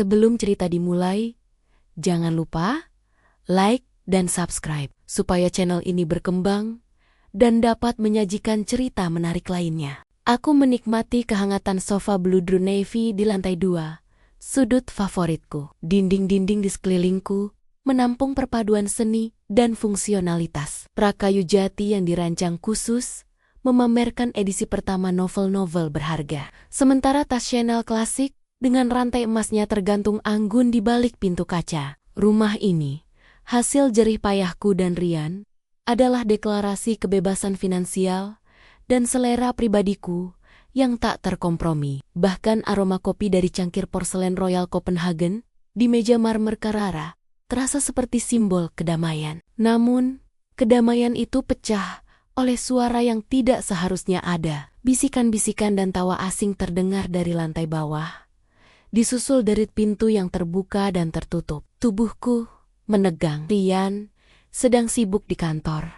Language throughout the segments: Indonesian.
Sebelum cerita dimulai, jangan lupa like dan subscribe supaya channel ini berkembang dan dapat menyajikan cerita menarik lainnya. Aku menikmati kehangatan sofa Bludru Navy di lantai 2, sudut favoritku. Dinding-dinding di sekelilingku menampung perpaduan seni dan fungsionalitas. Rak kayu jati yang dirancang khusus memamerkan edisi pertama novel-novel berharga. Sementara tas Chanel klasik dengan rantai emasnya tergantung anggun di balik pintu kaca. Rumah ini, hasil jerih payahku dan Rian, adalah deklarasi kebebasan finansial dan selera pribadiku yang tak terkompromi. Bahkan aroma kopi dari cangkir porselen Royal Copenhagen di meja marmer Carrara terasa seperti simbol kedamaian. Namun, kedamaian itu pecah oleh suara yang tidak seharusnya ada. Bisikan-bisikan dan tawa asing terdengar dari lantai bawah, disusul derit pintu yang terbuka dan tertutup. Tubuhku menegang. Rian sedang sibuk di kantor,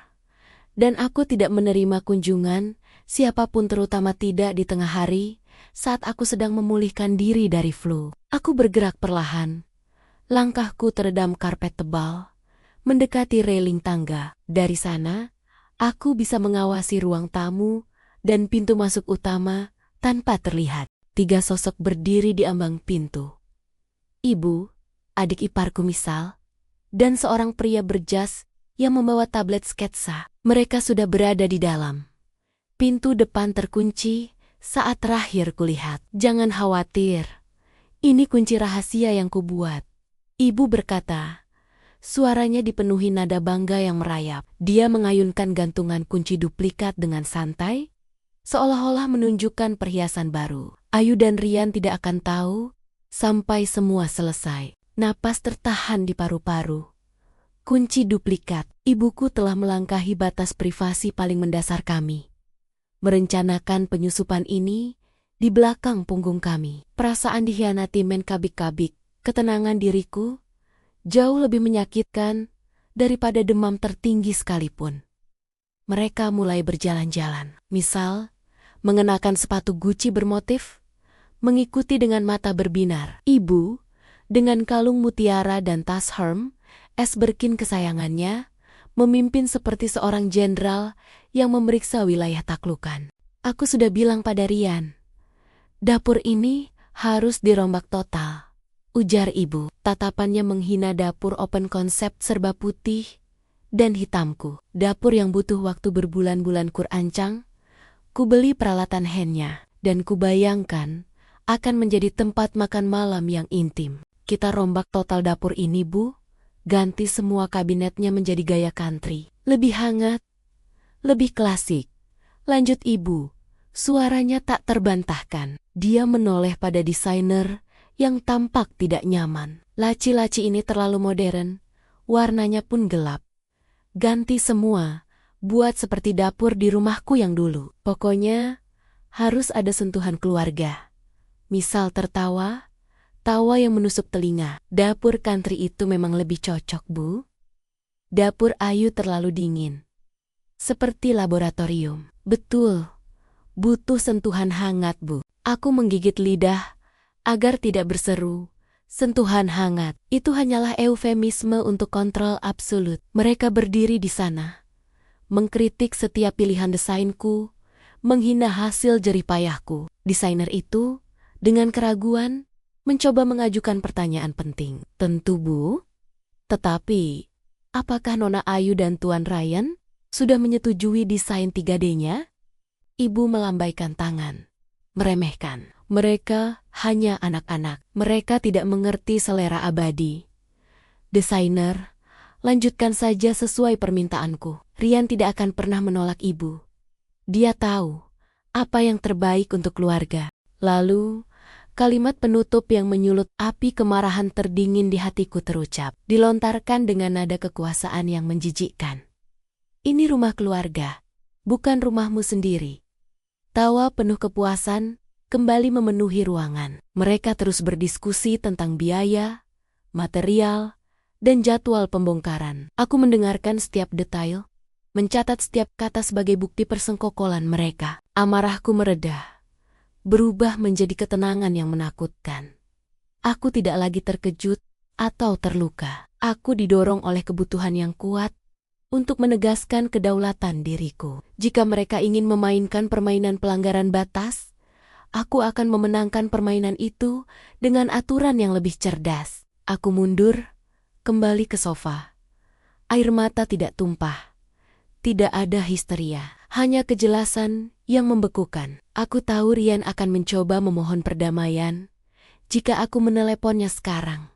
dan aku tidak menerima kunjungan siapapun, terutama tidak di tengah hari saat aku sedang memulihkan diri dari flu. Aku bergerak perlahan. Langkahku teredam karpet tebal, mendekati railing tangga. Dari sana, aku bisa mengawasi ruang tamu dan pintu masuk utama tanpa terlihat. 3 sosok berdiri di ambang pintu. Ibu, adik iparku misal, dan seorang pria berjas yang membawa tablet sketsa. Mereka sudah berada di dalam. Pintu depan terkunci saat terakhir kulihat. Jangan khawatir, ini kunci rahasia yang kubuat, ibu berkata. Suaranya dipenuhi nada bangga yang merayap. Dia mengayunkan gantungan kunci duplikat dengan santai, seolah-olah menunjukkan perhiasan baru. Ayu dan Rian tidak akan tahu sampai semua selesai. Napas tertahan di paru-paru. Kunci duplikat. Ibuku telah melangkahi batas privasi paling mendasar kami, merencanakan penyusupan ini di belakang punggung kami. Perasaan dikhianati menkabik-kabik. Ketenangan diriku jauh lebih menyakitkan daripada demam tertinggi sekalipun. Mereka mulai berjalan-jalan. Misal, mengenakan sepatu Gucci bermotif, mengikuti dengan mata berbinar. Ibu, dengan kalung mutiara dan tas Hermes S. Birkin kesayangannya, memimpin seperti seorang jenderal yang memeriksa wilayah taklukan. Aku sudah bilang pada Rian, dapur ini harus dirombak total, ujar ibu. Tatapannya menghina dapur open konsep serba putih dan hitamku. Dapur yang butuh waktu berbulan-bulan kurancang. Ku beli peralatan handnya, dan ku bayangkan akan menjadi tempat makan malam yang intim. Kita rombak total dapur ini, Bu. Ganti semua kabinetnya menjadi gaya country. Lebih hangat, lebih klasik. Lanjut ibu. Suaranya tak terbantahkan. Dia menoleh pada desainer yang tampak tidak nyaman. Laci-laci ini terlalu modern, warnanya pun gelap. Ganti semua, buat seperti dapur di rumahku yang dulu. Pokoknya, harus ada sentuhan keluarga. Misal tertawa, tawa yang menusuk telinga. Dapur country itu memang lebih cocok, Bu. Dapur Ayu terlalu dingin, seperti laboratorium. Betul, butuh sentuhan hangat, Bu. Aku menggigit lidah agar tidak berseru. Sentuhan hangat, itu hanyalah eufemisme untuk kontrol absolut. Mereka berdiri di sana, mengkritik setiap pilihan desainku, menghina hasil jerih payahku. Desainer itu, dengan keraguan, mencoba mengajukan pertanyaan penting. Tentu, Bu. Tetapi, apakah Nona Ayu dan Tuan Ryan sudah menyetujui desain 3D-nya? Ibu melambaikan tangan, meremehkan. Mereka hanya anak-anak. Mereka tidak mengerti selera abadi. Desainer, lanjutkan saja sesuai permintaanku. Rian tidak akan pernah menolak ibu. Dia tahu apa yang terbaik untuk keluarga. Lalu, kalimat penutup yang menyulut api kemarahan terdingin di hatiku terucap, dilontarkan dengan nada kekuasaan yang menjijikkan. Ini rumah keluarga, bukan rumahmu sendiri. Tawa penuh kepuasan kembali memenuhi ruangan. Mereka terus berdiskusi tentang biaya, material, dan jadwal pembongkaran. Aku mendengarkan setiap detail, mencatat setiap kata sebagai bukti persengkokolan mereka. Amarahku mereda, berubah menjadi ketenangan yang menakutkan. Aku tidak lagi terkejut atau terluka. Aku didorong oleh kebutuhan yang kuat untuk menegaskan kedaulatan diriku. Jika mereka ingin memainkan permainan pelanggaran batas, aku akan memenangkan permainan itu dengan aturan yang lebih cerdas. Aku mundur, kembali ke sofa. Air mata tidak tumpah. Tidak ada histeria, hanya kejelasan yang membekukan. Aku tahu Rian akan mencoba memohon perdamaian jika aku meneleponnya sekarang.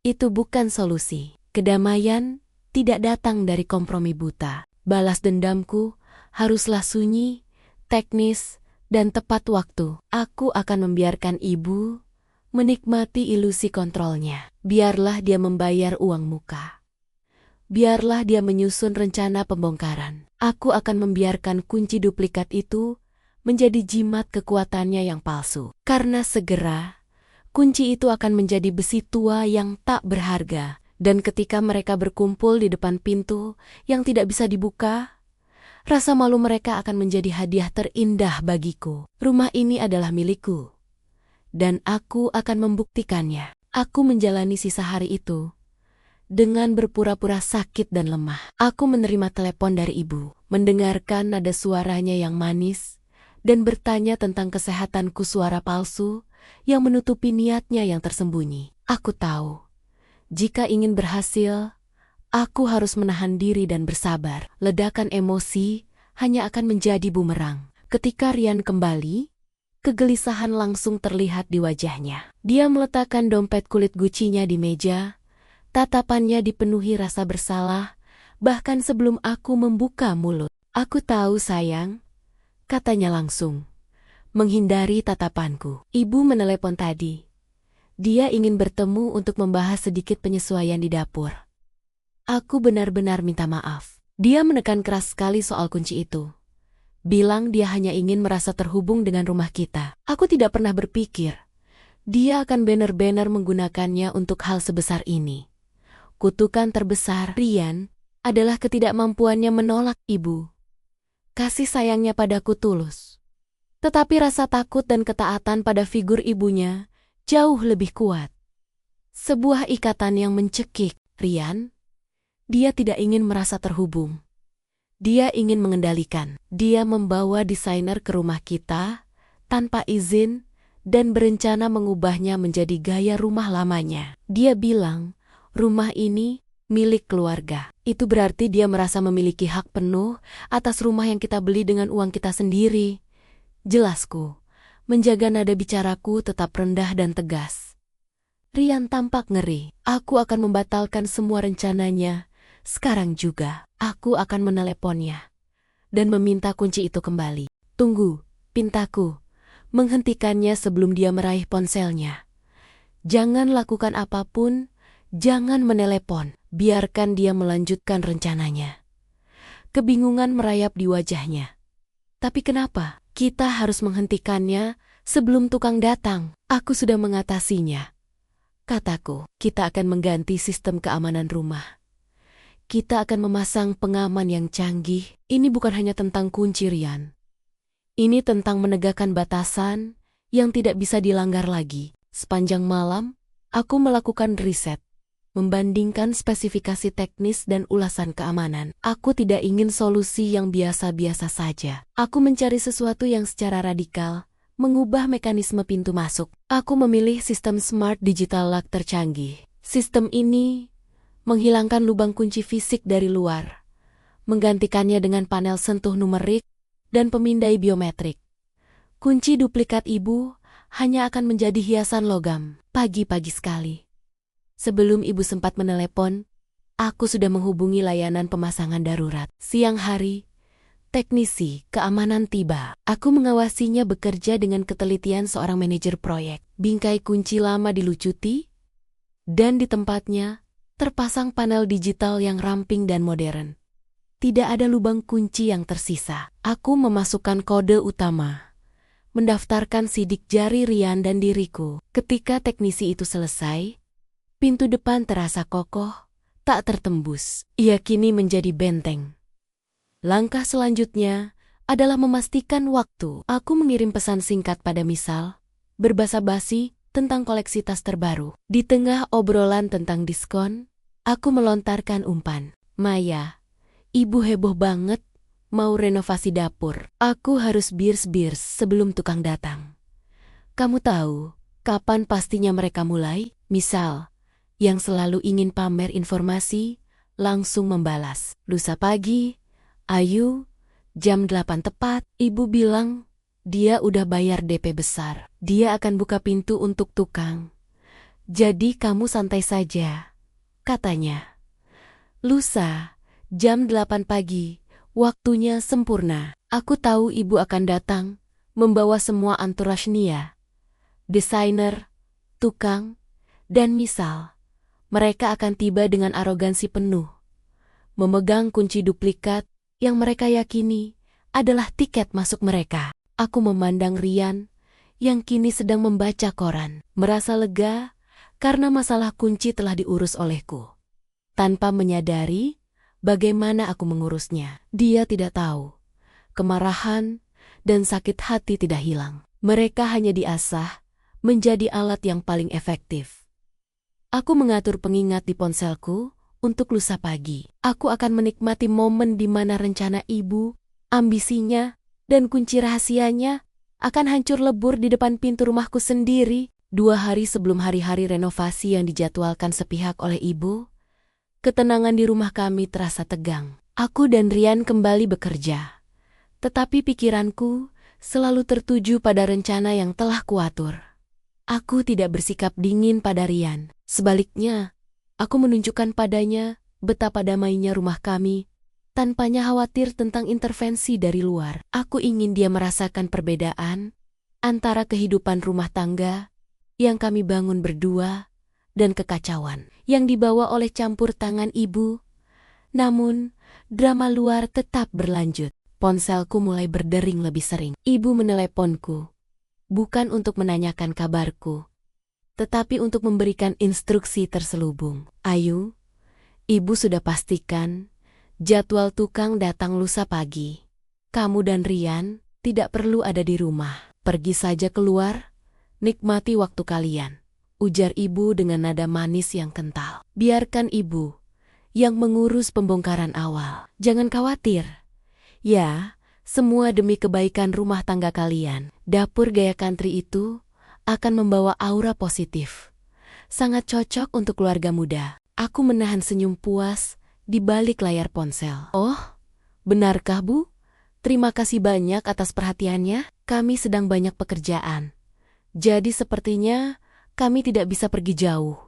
Itu bukan solusi. Kedamaian tidak datang dari kompromi buta. Balas dendamku haruslah sunyi, teknis, dan tepat waktu. Aku akan membiarkan ibu menikmati ilusi kontrolnya. Biarlah dia membayar uang muka. Biarlah dia menyusun rencana pembongkaran. Aku akan membiarkan kunci duplikat itu menjadi jimat kekuatannya yang palsu. Karena segera, kunci itu akan menjadi besi tua yang tak berharga. Dan ketika mereka berkumpul di depan pintu yang tidak bisa dibuka, rasa malu mereka akan menjadi hadiah terindah bagiku. Rumah ini adalah milikku. Dan aku akan membuktikannya. Aku menjalani sisa hari itu dengan berpura-pura sakit dan lemah. Aku menerima telepon dari ibu, mendengarkan nada suaranya yang manis, dan bertanya tentang kesehatanku, suara palsu yang menutupi niatnya yang tersembunyi. Aku tahu, jika ingin berhasil, aku harus menahan diri dan bersabar. Ledakan emosi hanya akan menjadi bumerang. Ketika Rian kembali, kegelisahan langsung terlihat di wajahnya. Dia meletakkan dompet kulit Gucci-nya di meja. Tatapannya dipenuhi rasa bersalah, bahkan sebelum aku membuka mulut. Aku tahu sayang, katanya langsung, menghindari tatapanku. Ibu menelepon tadi. Dia ingin bertemu untuk membahas sedikit penyesuaian di dapur. Aku benar-benar minta maaf. Dia menekan keras sekali soal kunci itu. Bilang dia hanya ingin merasa terhubung dengan rumah kita. Aku tidak pernah berpikir dia akan benar-benar menggunakannya untuk hal sebesar ini. Kutukan terbesar Rian adalah ketidakmampuannya menolak ibu. Kasih sayangnya padaku tulus. Tetapi rasa takut dan ketaatan pada figur ibunya jauh lebih kuat. Sebuah ikatan yang mencekik Rian. Dia tidak ingin merasa terhubung. Dia ingin mengendalikan. Dia membawa desainer ke rumah kita tanpa izin dan berencana mengubahnya menjadi gaya rumah lamanya. Dia bilang, rumah ini milik keluarga. Itu berarti dia merasa memiliki hak penuh atas rumah yang kita beli dengan uang kita sendiri. Jelasku, menjaga nada bicaraku tetap rendah dan tegas. Rian tampak ngeri. Aku akan membatalkan semua rencananya. Sekarang juga, aku akan meneleponnya dan meminta kunci itu kembali. Tunggu, pintaku. Menghentikannya sebelum dia meraih ponselnya. Jangan lakukan apapun. Jangan menelepon, biarkan dia melanjutkan rencananya. Kebingungan merayap di wajahnya. Tapi kenapa kita harus menghentikannya sebelum tukang datang? Aku sudah mengatasinya. Kataku, kita akan mengganti sistem keamanan rumah. Kita akan memasang pengaman yang canggih. Ini bukan hanya tentang kunci Rian. Ini tentang menegakkan batasan yang tidak bisa dilanggar lagi. Sepanjang malam, aku melakukan riset. Membandingkan spesifikasi teknis dan ulasan keamanan. Aku tidak ingin solusi yang biasa-biasa saja. Aku mencari sesuatu yang secara radikal mengubah mekanisme pintu masuk. Aku memilih sistem smart digital lock tercanggih. Sistem ini menghilangkan lubang kunci fisik dari luar, menggantikannya dengan panel sentuh numerik dan pemindai biometrik. Kunci duplikat ibu hanya akan menjadi hiasan logam. Pagi-pagi sekali, sebelum ibu sempat menelepon, aku sudah menghubungi layanan pemasangan darurat. Siang hari, teknisi keamanan tiba. Aku mengawasinya bekerja dengan ketelitian seorang manajer proyek. Bingkai kunci lama dilucuti, dan di tempatnya terpasang panel digital yang ramping dan modern. Tidak ada lubang kunci yang tersisa. Aku memasukkan kode utama, mendaftarkan sidik jari Rian dan diriku. Ketika teknisi itu selesai, pintu depan terasa kokoh, tak tertembus. Ia kini menjadi benteng. Langkah selanjutnya adalah memastikan waktu. Aku mengirim pesan singkat pada Misal, berbasa-basi tentang koleksi tas terbaru. Di tengah obrolan tentang diskon, aku melontarkan umpan. Maya, ibu heboh banget mau renovasi dapur. Aku harus birs-birs sebelum tukang datang. Kamu tahu kapan pastinya mereka mulai? Misal, yang selalu ingin pamer informasi, langsung membalas. Lusa pagi, Ayu, jam 8 tepat, ibu bilang dia udah bayar DP besar. Dia akan buka pintu untuk tukang. Jadi kamu santai saja, katanya. Lusa, jam 8 pagi, waktunya sempurna. Aku tahu ibu akan datang, membawa semua entourage Nia, desainer, tukang, dan misal. Mereka akan tiba dengan arogansi penuh, memegang kunci duplikat yang mereka yakini adalah tiket masuk mereka. Aku memandang Rian yang kini sedang membaca koran, merasa lega karena masalah kunci telah diurus olehku. Tanpa menyadari bagaimana aku mengurusnya, dia tidak tahu. Kemarahan dan sakit hati tidak hilang. Mereka hanya diasah menjadi alat yang paling efektif. Aku mengatur pengingat di ponselku untuk lusa pagi. Aku akan menikmati momen di mana rencana ibu, ambisinya, dan kunci rahasianya akan hancur lebur di depan pintu rumahku sendiri. 2 hari sebelum hari-hari renovasi yang dijadwalkan sepihak oleh ibu, ketenangan di rumah kami terasa tegang. Aku dan Rian kembali bekerja. Tetapi pikiranku selalu tertuju pada rencana yang telah kuatur. Aku tidak bersikap dingin pada Rian. Sebaliknya, aku menunjukkan padanya betapa damainya rumah kami, tanpanya khawatir tentang intervensi dari luar. Aku ingin dia merasakan perbedaan antara kehidupan rumah tangga yang kami bangun berdua dan kekacauan yang dibawa oleh campur tangan ibu. Namun, drama luar tetap berlanjut. Ponselku mulai berdering lebih sering. Ibu meneleponku, bukan untuk menanyakan kabarku, tetapi untuk memberikan instruksi terselubung. Ayu, ibu sudah pastikan jadwal tukang datang lusa pagi. Kamu dan Rian tidak perlu ada di rumah. Pergi saja keluar, nikmati waktu kalian, ujar ibu dengan nada manis yang kental. Biarkan ibu yang mengurus pembongkaran awal. Jangan khawatir. Ya, semua demi kebaikan rumah tangga kalian. Dapur gaya country itu akan membawa aura positif. Sangat cocok untuk keluarga muda. Aku menahan senyum puas di balik layar ponsel. Oh, benarkah Bu? Terima kasih banyak atas perhatiannya. Kami sedang banyak pekerjaan. Jadi sepertinya kami tidak bisa pergi jauh.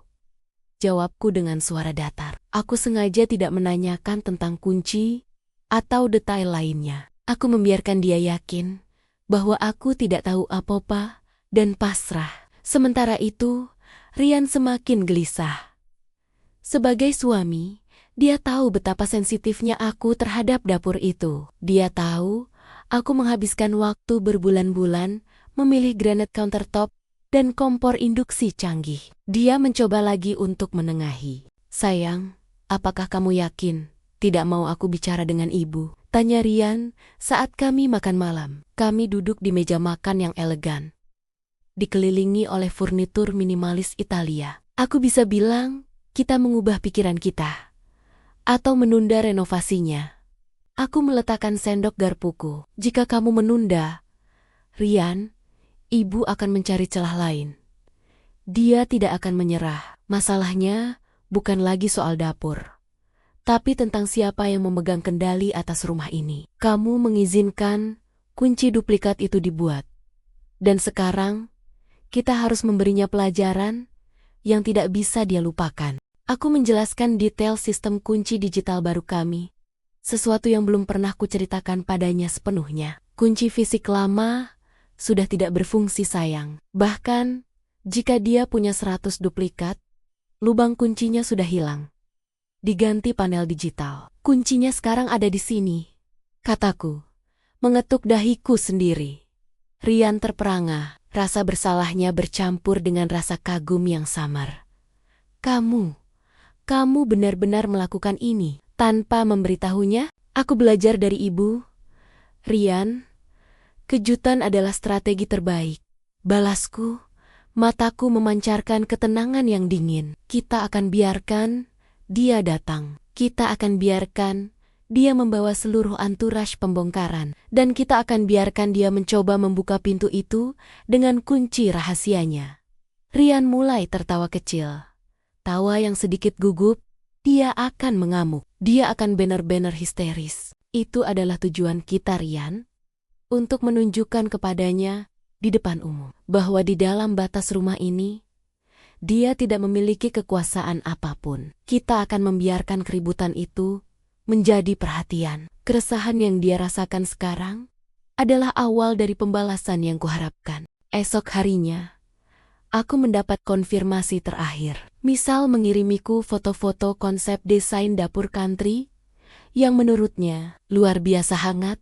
Jawabku dengan suara datar. Aku sengaja tidak menanyakan tentang kunci atau detail lainnya. Aku membiarkan dia yakin bahwa aku tidak tahu apa-apa dan pasrah. Sementara itu, Rian semakin gelisah. Sebagai suami, dia tahu betapa sensitifnya aku terhadap dapur itu. Dia tahu aku menghabiskan waktu berbulan-bulan memilih granit countertop dan kompor induksi canggih. Dia mencoba lagi untuk menengahi. Sayang, apakah kamu yakin tidak mau aku bicara dengan ibu? Tanya Rian saat kami makan malam. Kami duduk di meja makan yang elegan, dikelilingi oleh furnitur minimalis Italia. Aku bisa bilang kita mengubah pikiran kita, atau menunda renovasinya. Aku meletakkan sendok garpuku. Jika kamu menunda, Rian, ibu akan mencari celah lain. Dia tidak akan menyerah. Masalahnya bukan lagi soal dapur, tapi tentang siapa yang memegang kendali atas rumah ini. Kamu mengizinkan kunci duplikat itu dibuat. Dan sekarang, kita harus memberinya pelajaran yang tidak bisa dia lupakan. Aku menjelaskan detail sistem kunci digital baru kami, sesuatu yang belum pernah kuceritakan padanya sepenuhnya. Kunci fisik lama sudah tidak berfungsi sayang. Bahkan, jika dia punya 100 duplikat, lubang kuncinya sudah hilang. Diganti panel digital. Kuncinya sekarang ada di sini, kataku, mengetuk dahiku sendiri. Rian terperangah, rasa bersalahnya bercampur dengan rasa kagum yang samar. Kamu benar-benar melakukan ini tanpa memberitahunya? Aku belajar dari ibu. Rian, kejutan adalah strategi terbaik. Balasku, Mataku memancarkan ketenangan yang dingin. Kita akan biarkan dia datang. Kita akan biarkan dia membawa seluruh anturaj pembongkaran. Dan kita akan biarkan dia mencoba membuka pintu itu dengan kunci rahasianya. Rian mulai tertawa kecil. Tawa yang sedikit gugup, dia akan mengamuk. Dia akan benar-benar histeris. Itu adalah tujuan kita, Rian. Untuk menunjukkan kepadanya di depan umum bahwa di dalam batas rumah ini, dia tidak memiliki kekuasaan apapun. Kita akan membiarkan keributan itu menjadi perhatian. Keresahan yang dia rasakan sekarang adalah awal dari pembalasan yang kuharapkan. Esok harinya, aku mendapat konfirmasi terakhir. Misal mengirimiku foto-foto konsep desain dapur country yang menurutnya luar biasa hangat,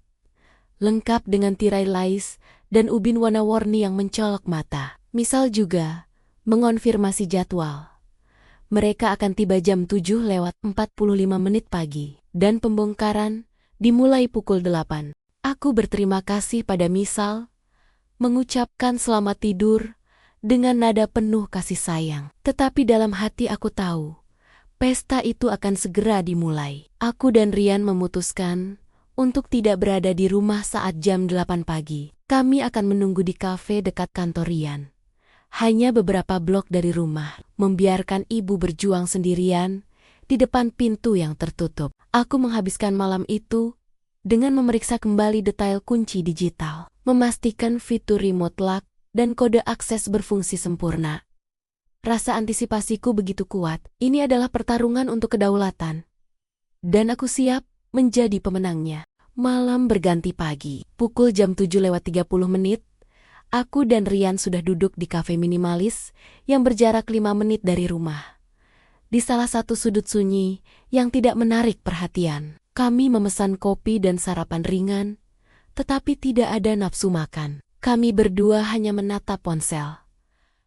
lengkap dengan tirai lais dan ubin warna-warni yang mencolok mata. Misal juga mengonfirmasi jadwal. Mereka akan tiba jam 7:45 pagi dan pembongkaran dimulai pukul 8. Aku berterima kasih pada Misal, mengucapkan selamat tidur dengan nada penuh kasih sayang. Tetapi dalam hati aku tahu, pesta itu akan segera dimulai. Aku dan Rian memutuskan untuk tidak berada di rumah saat jam 8 pagi. Kami akan menunggu di kafe dekat kantor Rian. Hanya beberapa blok dari rumah, membiarkan ibu berjuang sendirian di depan pintu yang tertutup. Aku menghabiskan malam itu dengan memeriksa kembali detail kunci digital, memastikan fitur remote lock dan kode akses berfungsi sempurna. Rasa antisipasiku begitu kuat. Ini adalah pertarungan untuk kedaulatan. Dan aku siap menjadi pemenangnya. Malam berganti pagi. Pukul jam 7:30, aku dan Rian sudah duduk di kafe minimalis yang berjarak 5 menit dari rumah. Di salah satu sudut sunyi yang tidak menarik perhatian, kami memesan kopi dan sarapan ringan, tetapi tidak ada nafsu makan. Kami berdua hanya menatap ponsel.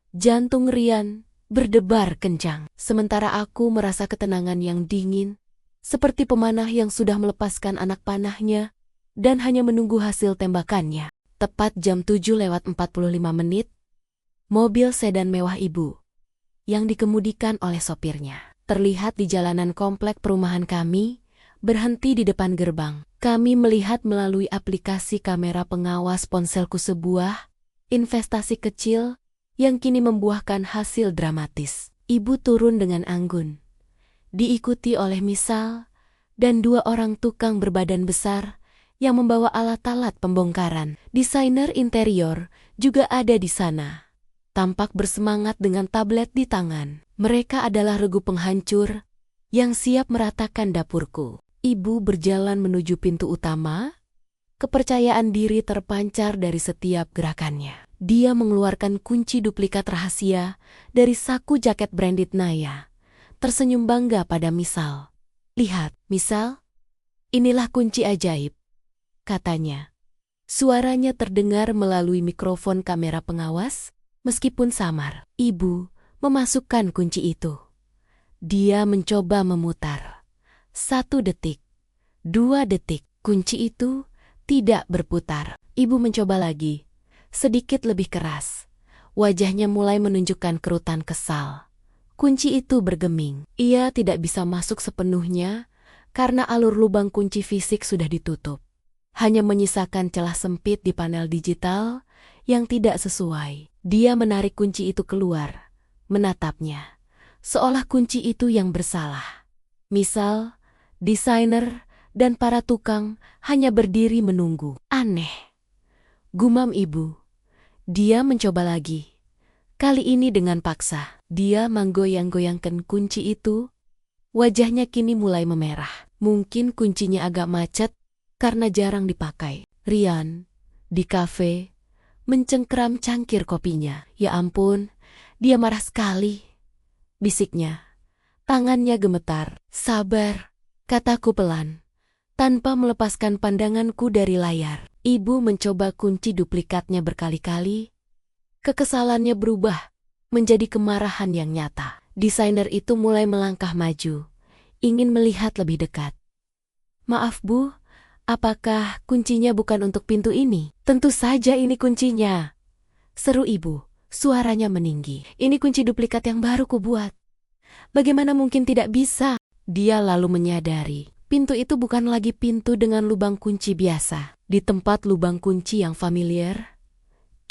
Jantung Rian berdebar kencang, sementara aku merasa ketenangan yang dingin, seperti pemanah yang sudah melepaskan anak panahnya dan hanya menunggu hasil tembakannya. Tepat jam 7:45, mobil sedan mewah ibu, yang dikemudikan oleh sopirnya, terlihat di jalanan komplek perumahan kami, berhenti di depan gerbang. Kami melihat melalui aplikasi kamera pengawas ponselku sebuah investasi kecil yang kini membuahkan hasil dramatis. Ibu turun dengan anggun, diikuti oleh Misal dan 2 orang tukang berbadan besar yang membawa alat-alat pembongkaran. Desainer interior juga ada di sana, tampak bersemangat dengan tablet di tangan. Mereka adalah regu penghancur yang siap meratakan dapurku. Ibu berjalan menuju pintu utama, kepercayaan diri terpancar dari setiap gerakannya. Dia mengeluarkan kunci duplikat rahasia dari saku jaket branded Naya, tersenyum bangga pada Misal. "Lihat, Misal, inilah kunci ajaib," katanya. Suaranya terdengar melalui mikrofon kamera pengawas, meskipun samar. Ibu memasukkan kunci itu. Dia mencoba memutar. 1 detik, 2 detik, kunci itu tidak berputar. Ibu mencoba lagi, sedikit lebih keras. Wajahnya mulai menunjukkan kerutan kesal. Kunci itu bergeming. Ia tidak bisa masuk sepenuhnya karena alur lubang kunci fisik sudah ditutup. Hanya menyisakan celah sempit di panel digital yang tidak sesuai. Dia menarik kunci itu keluar, menatapnya, seolah kunci itu yang bersalah. Misal, desainer dan para tukang hanya berdiri menunggu. "Aneh," gumam ibu. Dia mencoba lagi. Kali ini dengan paksa. Dia menggoyang-goyangkan kunci itu. Wajahnya kini mulai memerah. Mungkin kuncinya agak macet karena jarang dipakai. Rian, di kafe, mencengkeram cangkir kopinya. "Ya ampun, dia marah sekali," bisiknya. Tangannya gemetar. "Sabar," kataku pelan, tanpa melepaskan pandanganku dari layar. Ibu mencoba kunci duplikatnya berkali-kali. Kekesalannya berubah menjadi kemarahan yang nyata. Desainer itu mulai melangkah maju, ingin melihat lebih dekat. "Maaf Bu, apakah kuncinya bukan untuk pintu ini?" "Tentu saja ini kuncinya," seru ibu, Suaranya meninggi. Ini kunci duplikat yang baru kubuat. Bagaimana mungkin tidak bisa? Dia lalu menyadari, pintu itu bukan lagi pintu dengan lubang kunci biasa. Di tempat lubang kunci yang familiar,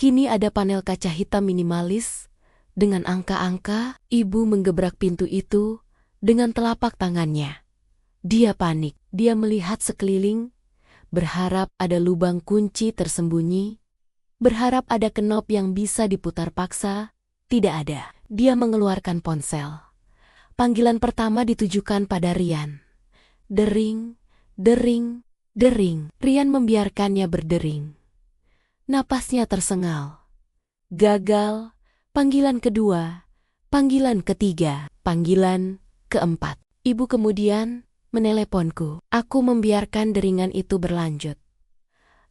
kini ada panel kaca hitam minimalis. Dengan angka-angka, ibu menggebrak pintu itu dengan telapak tangannya. Dia panik. Dia melihat sekeliling, berharap ada lubang kunci tersembunyi, berharap ada knop yang bisa diputar paksa. Tidak ada. Dia mengeluarkan ponsel. Panggilan pertama ditujukan pada Rian. Dering, dering, dering. Rian membiarkannya berdering. Napasnya tersengal. Gagal. Panggilan kedua. Panggilan ketiga. Panggilan keempat. Ibu kemudian meneleponku. Aku membiarkan deringan itu berlanjut.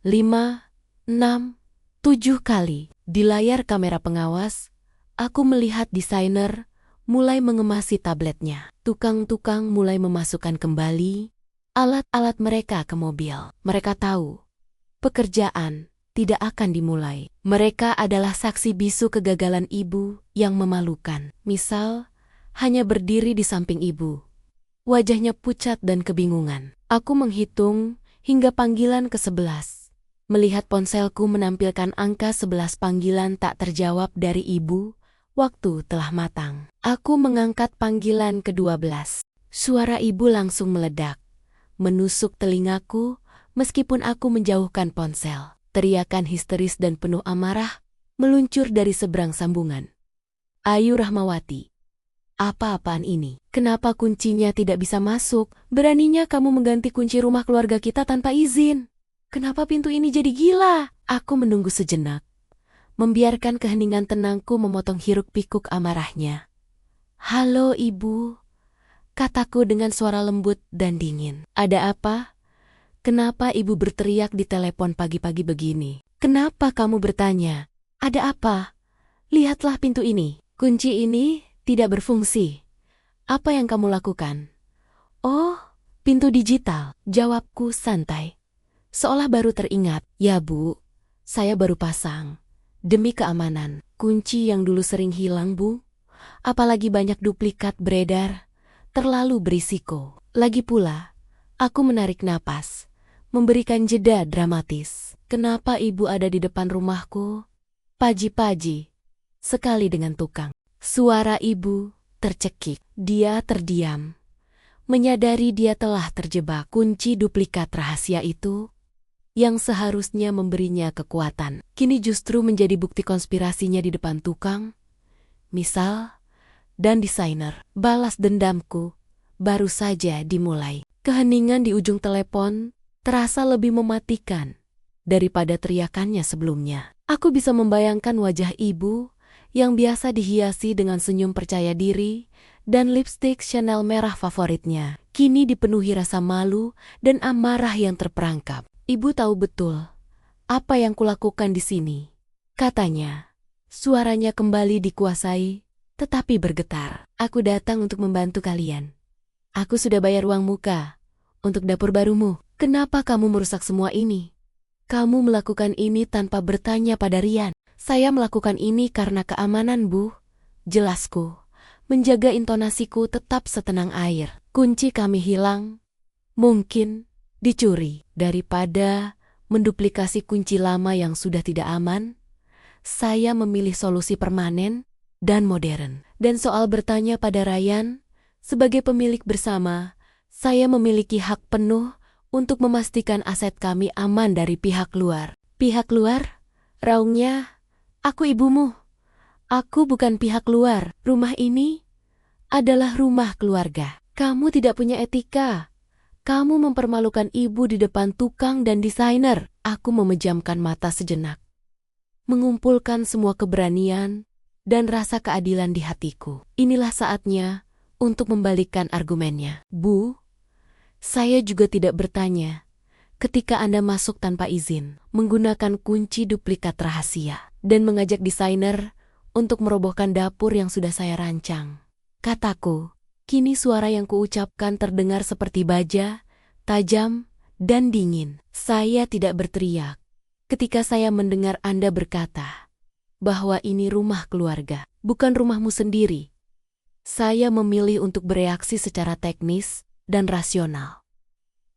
5, 6, 7 kali. Di layar kamera pengawas, aku melihat desainer mulai mengemasi tabletnya. Tukang-tukang mulai memasukkan kembali alat-alat mereka ke mobil. Mereka tahu pekerjaan tidak akan dimulai. Mereka adalah saksi bisu kegagalan ibu yang memalukan. Misal, hanya berdiri di samping ibu. Wajahnya pucat dan kebingungan. Aku menghitung hingga panggilan ke-11. Melihat ponselku menampilkan angka 11 panggilan tak terjawab dari ibu, waktu telah matang. Aku mengangkat panggilan ke-12. Suara ibu langsung meledak, menusuk telingaku meskipun aku menjauhkan ponsel. Teriakan histeris dan penuh amarah meluncur dari seberang sambungan. Ayu Rahmawati. Apa-apaan ini? Kenapa kuncinya tidak bisa masuk? Beraninya kamu mengganti kunci rumah keluarga kita tanpa izin. Kenapa pintu ini jadi gila? Aku menunggu sejenak, membiarkan keheningan tenangku memotong hiruk-pikuk amarahnya. Halo ibu, kataku dengan suara lembut dan dingin. Ada apa? Kenapa ibu berteriak di telepon pagi-pagi begini? Kenapa kamu bertanya? Ada apa? Lihatlah pintu ini. Kunci ini tidak berfungsi. Apa yang kamu lakukan? Oh, pintu digital, jawabku santai. Seolah baru teringat. Ya bu, saya baru pasang. Demi keamanan, kunci yang dulu sering hilang bu. Apalagi banyak duplikat beredar, terlalu berisiko. Lagi pula, aku menarik napas, memberikan jeda dramatis. Kenapa ibu ada di depan rumahku? Paji-paji, sekali dengan tukang. Suara ibu tercekik. Dia terdiam, menyadari dia telah terjebak. Kunci duplikat rahasia itu, yang seharusnya memberinya kekuatan, kini justru menjadi bukti konspirasinya di depan tukang, misal, dan desainer. Balas dendamku baru saja dimulai. Keheningan di ujung telepon terasa lebih mematikan daripada teriakannya sebelumnya. Aku bisa membayangkan wajah ibu yang biasa dihiasi dengan senyum percaya diri dan lipstik Chanel merah favoritnya, kini dipenuhi rasa malu dan amarah yang terperangkap. Ibu tahu betul apa yang kulakukan di sini, katanya. Suaranya kembali dikuasai, tetapi bergetar. Aku datang untuk membantu kalian. Aku sudah bayar uang muka untuk dapur barumu. Kenapa kamu merusak semua ini? Kamu melakukan ini tanpa bertanya pada Rian. Saya melakukan ini karena keamanan, Bu. Jelasku, menjaga intonasiku tetap setenang air. Kunci kami hilang. Mungkin dicuri. Daripada menduplikasi kunci lama yang sudah tidak aman, saya memilih solusi permanen dan modern. Dan soal bertanya pada Ryan, sebagai pemilik bersama, saya memiliki hak penuh untuk memastikan aset kami aman dari pihak luar. Pihak luar? Raungnya, aku ibumu. Aku bukan pihak luar. Rumah ini adalah rumah keluarga. Kamu tidak punya etika. Kamu mempermalukan ibu di depan tukang dan desainer. Aku memejamkan mata sejenak, mengumpulkan semua keberanian dan rasa keadilan di hatiku. Inilah saatnya untuk membalikkan argumennya. Bu, saya juga tidak bertanya ketika Anda masuk tanpa izin, menggunakan kunci duplikat rahasia, dan mengajak desainer untuk merobohkan dapur yang sudah saya rancang. Kataku, kini suara yang kuucapkan terdengar seperti baja, tajam, dan dingin. Saya tidak berteriak ketika saya mendengar Anda berkata, bahwa ini rumah keluarga, bukan rumahmu sendiri. Saya memilih untuk bereaksi secara teknis dan rasional.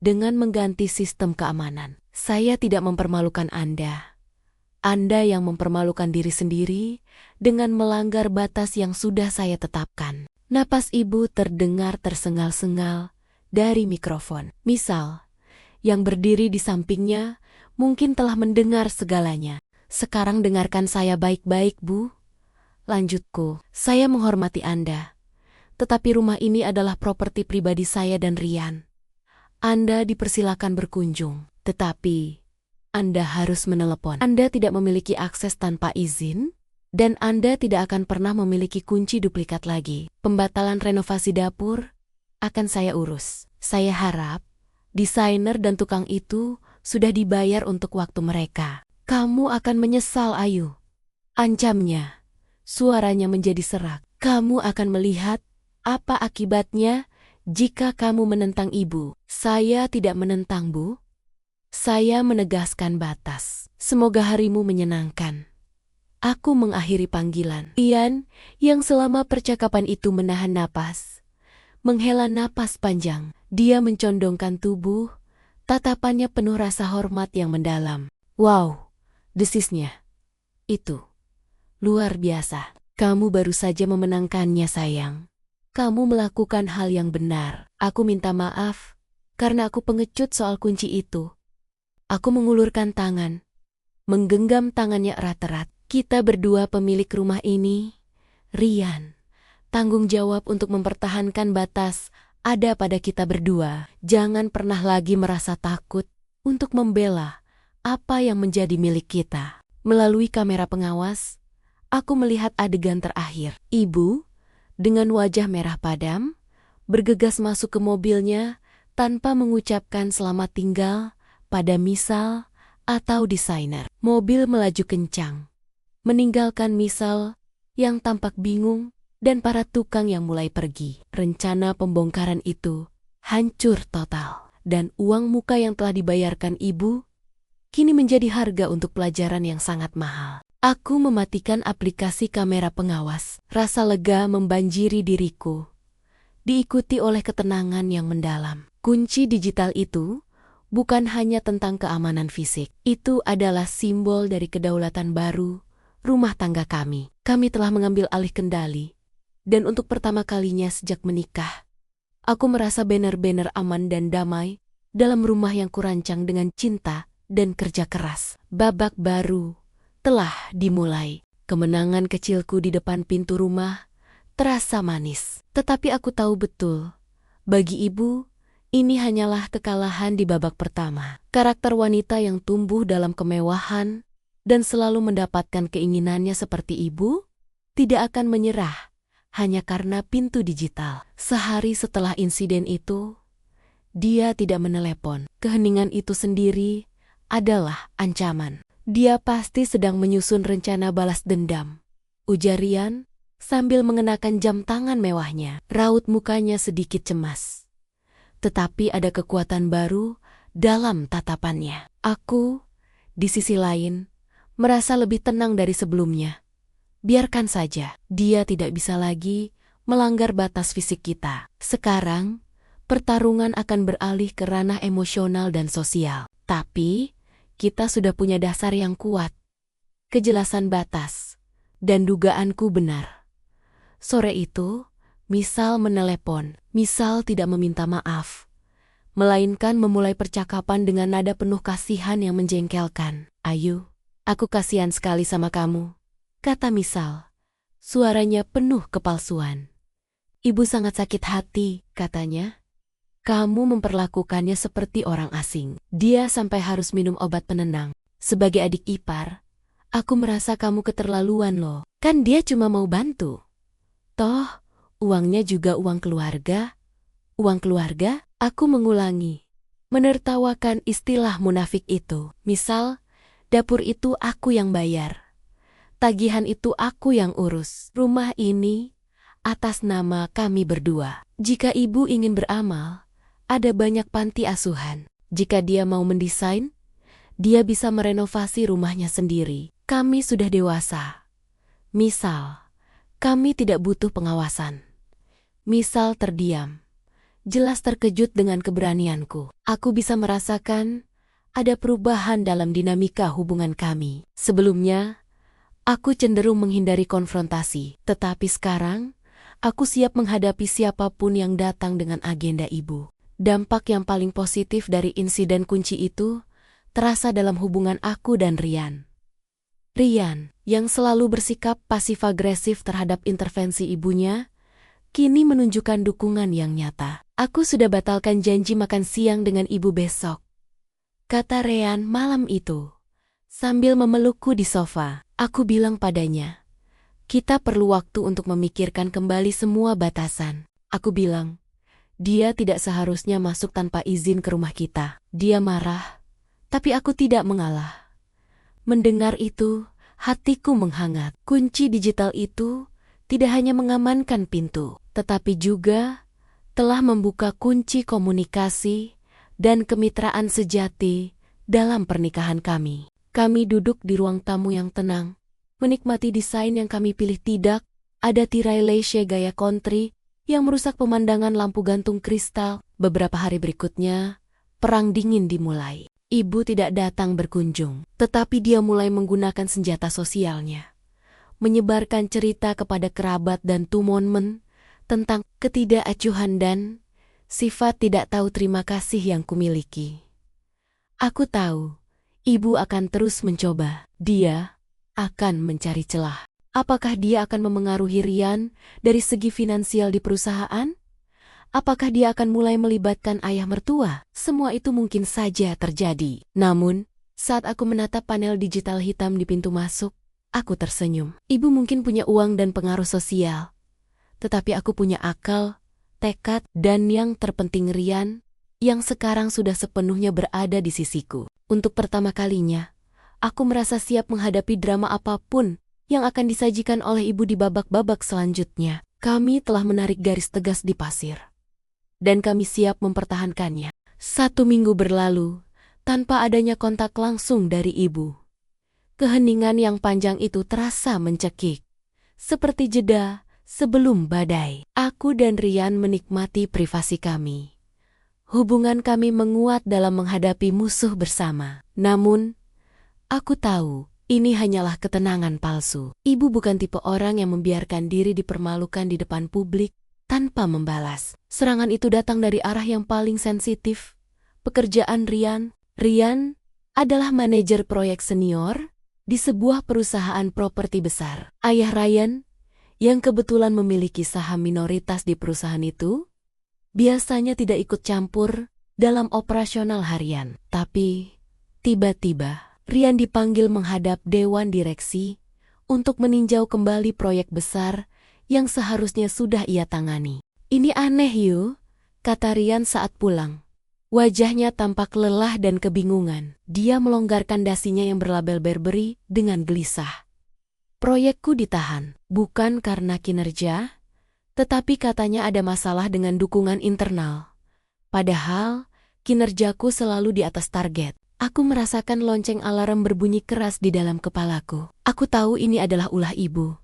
Dengan mengganti sistem keamanan, saya tidak mempermalukan Anda. Anda yang mempermalukan diri sendiri dengan melanggar batas yang sudah saya tetapkan. Napas ibu terdengar tersengal-sengal dari mikrofon. Misal, yang berdiri di sampingnya mungkin telah mendengar segalanya. Sekarang dengarkan saya baik-baik, Bu. Lanjutku, saya menghormati Anda. Tetapi rumah ini adalah properti pribadi saya dan Rian. Anda dipersilakan berkunjung, tetapi Anda harus menelepon. Anda tidak memiliki akses tanpa izin, dan Anda tidak akan pernah memiliki kunci duplikat lagi. Pembatalan renovasi dapur akan saya urus. Saya harap desainer dan tukang itu sudah dibayar untuk waktu mereka. Kamu akan menyesal, Ayu. Ancamnya. Suaranya menjadi serak. Kamu akan melihat apa akibatnya jika kamu menentang ibu. Saya tidak menentang, Bu. Saya menegaskan batas. Semoga harimu menyenangkan. Aku mengakhiri panggilan. Rian, yang selama percakapan itu menahan napas, menghela napas panjang. Dia mencondongkan tubuh, tatapannya penuh rasa hormat yang mendalam. Wow, desisnya. Itu luar biasa. Kamu baru saja memenangkannya, sayang. Kamu melakukan hal yang benar. Aku minta maaf, karena aku pengecut soal kunci itu. Aku mengulurkan tangan, menggenggam tangannya erat-erat. Kita berdua pemilik rumah ini, Rian. Tanggung jawab untuk mempertahankan batas ada pada kita berdua. Jangan pernah lagi merasa takut untuk membela apa yang menjadi milik kita. Melalui kamera pengawas, aku melihat adegan terakhir. Ibu, dengan wajah merah padam, bergegas masuk ke mobilnya tanpa mengucapkan selamat tinggal pada Misal atau desainer. Mobil melaju kencang, meninggalkan Misal yang tampak bingung dan para tukang yang mulai pergi. Rencana pembongkaran itu hancur total, dan uang muka yang telah dibayarkan ibu kini menjadi harga untuk pelajaran yang sangat mahal. Aku mematikan aplikasi kamera pengawas. Rasa lega membanjiri diriku, diikuti oleh ketenangan yang mendalam. Kunci digital itu bukan hanya tentang keamanan fisik. Itu adalah simbol dari kedaulatan baru rumah tangga kami. Kami telah mengambil alih kendali. Dan untuk pertama kalinya sejak menikah, aku merasa benar-benar aman dan damai dalam rumah yang kurancang dengan cinta dan kerja keras. Babak baru telah dimulai. Kemenangan kecilku di depan pintu rumah terasa manis. Tetapi aku tahu betul, bagi ibu, ini hanyalah kekalahan di babak pertama. Karakter wanita yang tumbuh dalam kemewahan dan selalu mendapatkan keinginannya seperti ibu, tidak akan menyerah hanya karena pintu digital. Sehari setelah insiden itu, dia tidak menelepon. Keheningan itu sendiri adalah ancaman. Dia pasti sedang menyusun rencana balas dendam, ujar Rian sambil mengenakan jam tangan mewahnya. Raut mukanya sedikit cemas, tetapi ada kekuatan baru dalam tatapannya. Aku, di sisi lain, merasa lebih tenang dari sebelumnya. Biarkan saja, dia tidak bisa lagi melanggar batas fisik kita. Sekarang, pertarungan akan beralih ke ranah emosional dan sosial. Tapi, kita sudah punya dasar yang kuat, kejelasan batas, dan dugaanku benar. Sore itu, Misal menelepon. Misal tidak meminta maaf, melainkan memulai percakapan dengan nada penuh kasihan yang menjengkelkan. Ayu, aku kasihan sekali sama kamu, kata Misal. Suaranya penuh kepalsuan. Ibu sangat sakit hati, katanya. Kamu memperlakukannya seperti orang asing. Dia sampai harus minum obat penenang. Sebagai adik ipar, aku merasa kamu keterlaluan loh. Kan dia cuma mau bantu. Toh, uangnya juga uang keluarga. Uang keluarga? Aku mengulangi, menertawakan istilah munafik itu. Misal, dapur itu aku yang bayar. Tagihan itu aku yang urus. Rumah ini atas nama kami berdua. Jika ibu ingin beramal, ada banyak panti asuhan. Jika dia mau mendesain, dia bisa merenovasi rumahnya sendiri. Kami sudah dewasa. Misal, kami tidak butuh pengawasan. Misal terdiam. Jelas terkejut dengan keberanianku. Aku bisa merasakan ada perubahan dalam dinamika hubungan kami. Sebelumnya, aku cenderung menghindari konfrontasi. Tetapi sekarang, aku siap menghadapi siapapun yang datang dengan agenda ibu. Dampak yang paling positif dari insiden kunci itu terasa dalam hubungan aku dan Rian. Rian, yang selalu bersikap pasif-agresif terhadap intervensi ibunya, kini menunjukkan dukungan yang nyata. Aku sudah batalkan janji makan siang dengan ibu besok, kata Rian malam itu. Sambil memelukku di sofa, aku bilang padanya, kita perlu waktu untuk memikirkan kembali semua batasan. Aku bilang, dia tidak seharusnya masuk tanpa izin ke rumah kita. Dia marah, tapi aku tidak mengalah. Mendengar itu, hatiku menghangat. Kunci digital itu tidak hanya mengamankan pintu, tetapi juga telah membuka kunci komunikasi dan kemitraan sejati dalam pernikahan kami. Kami duduk di ruang tamu yang tenang, menikmati desain yang kami pilih. Tidak ada tirai lace gaya country yang merusak pemandangan lampu gantung kristal. Beberapa hari berikutnya, perang dingin dimulai. Ibu tidak datang berkunjung, tetapi dia mulai menggunakan senjata sosialnya. Menyebarkan cerita kepada kerabat dan teman tentang ketidakacuhan dan sifat tidak tahu terima kasih yang kumiliki. Aku tahu, ibu akan terus mencoba. Dia akan mencari celah. Apakah dia akan memengaruhi Rian dari segi finansial di perusahaan? Apakah dia akan mulai melibatkan ayah mertua? Semua itu mungkin saja terjadi. Namun, saat aku menatap panel digital hitam di pintu masuk, aku tersenyum. Ibu mungkin punya uang dan pengaruh sosial, tetapi aku punya akal, tekad, dan yang terpenting Rian, yang sekarang sudah sepenuhnya berada di sisiku. Untuk pertama kalinya, aku merasa siap menghadapi drama apapun yang akan disajikan oleh ibu di babak-babak selanjutnya. Kami telah menarik garis tegas di pasir, dan kami siap mempertahankannya. 1 minggu berlalu, tanpa adanya kontak langsung dari ibu. Keheningan yang panjang itu terasa mencekik, seperti jeda sebelum badai. Aku dan Rian menikmati privasi kami. Hubungan kami menguat dalam menghadapi musuh bersama. Namun, aku tahu, ini hanyalah ketenangan palsu. Ibu bukan tipe orang yang membiarkan diri dipermalukan di depan publik tanpa membalas. Serangan itu datang dari arah yang paling sensitif. Pekerjaan Rian. Rian adalah manajer proyek senior di sebuah perusahaan properti besar. Ayah Ryan, yang kebetulan memiliki saham minoritas di perusahaan itu, biasanya tidak ikut campur dalam operasional harian. Tapi, tiba-tiba, Rian dipanggil menghadap dewan direksi untuk meninjau kembali proyek besar yang seharusnya sudah ia tangani. Ini aneh Yu, kata Rian saat pulang. Wajahnya tampak lelah dan kebingungan. Dia melonggarkan dasinya yang berlabel Burberry dengan gelisah. Proyekku ditahan, bukan karena kinerja, tetapi katanya ada masalah dengan dukungan internal. Padahal, kinerjaku selalu di atas target. Aku merasakan lonceng alarm berbunyi keras di dalam kepalaku. Aku tahu ini adalah ulah ibu.